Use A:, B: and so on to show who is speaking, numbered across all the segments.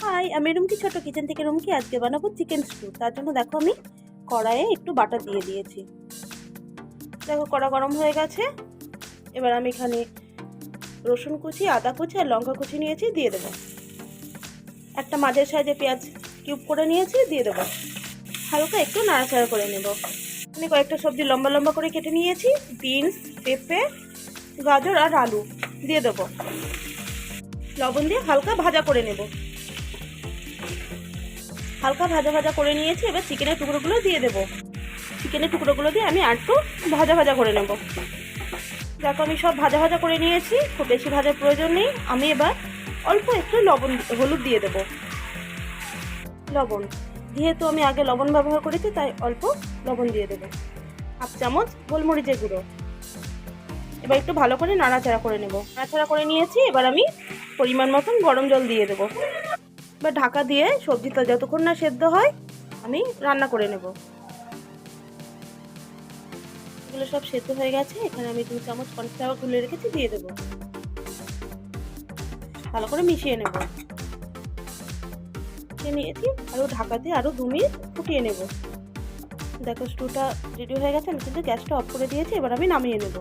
A: High, আমি রুমকি ছোট kitchen থেকে রুমকি। আজকে বানাবো চিকেন স্টু। তার জন্য দেখো আমি কড়াইয়ে একটু বাটার দিয়ে দিয়েছি। দেখো কড়া গরম হয়ে গেছে। এবার আমি এখানে রসুন কুচি, আদা কুচি আর লঙ্কা কুচি নিয়েছি, দিয়ে দেবো। একটা মাঝের সাইজে পেঁয়াজ কিউব করে নিয়েছি, দিয়ে দেবো। হালকা একটু নাড়াচাড়া করে নেব। আমি কয়েকটা সবজি লম্বা লম্বা করে কেটে নিয়েছি, বিনস, পেঁপে, গাজর আর আলু দিয়ে দেবো। লবণ দিয়ে হালকা ভাজা করে নেব। হালকা ভাজা ভাজা করে নিয়েছি। এবার চিকেনের টুকরোগুলো দিয়ে দেবো। চিকেনের টুকরোগুলো দিয়ে আমি একটু ভাজা ভাজা করে নেব। দেখো আমি সব ভাজা ভাজা করে নিয়েছি, খুব বেশি ভাজার প্রয়োজন নেই। আমি এবার অল্প একটু হলুদ দিয়ে দেবো। লবণ, যেহেতু আমি আগে লবণ ব্যবহার করেছি তাই অল্প লবণ দিয়ে দেবো। হাফ চামচ গোলমরিচের গুঁড়ো। এবার একটু ভালো করে নাড়াচাড়া করে নেব। নাড়াচাড়া করে নিয়েছি। এবার আমি পরিমাণ মতন গরম জল দিয়ে দেবো। এবার ঢাকা দিয়ে সবজিটা যতক্ষণ না সেদ্ধ হয় আমি রান্না করে নেব। এগুলো সব সেদ্ধ হয়ে গেছে। এখানে আমি 2 চামচ কর্নফ্লাওয়ার গুলে রেখেছি, দিয়ে দেবো। ভালো করে মিশিয়ে নেব। নিয়েছি আরও ঢাকা দিয়ে আরও 2 মিনিট ফুটিয়ে নেব। দেখো স্টুটা রেডি হয়ে গেছে। আমি কিন্তু গ্যাসটা অফ করে দিয়েছি। এবার আমি নামিয়ে নেব।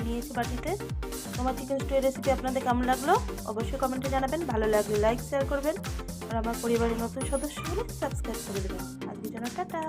A: নিয়েছি বাটিতে। তোমার চিকেন স্টুয়ের রেসিপি আপনাদের কেমন লাগলো অবশ্যই কমেন্টে জানাবেন। ভালো লাগলে লাইক শেয়ার করবেন আর আমার পরিবারের নতুন সদস্য হলে সাবস্ক্রাইব করে দেবেন। আজকের জন্য টাটা।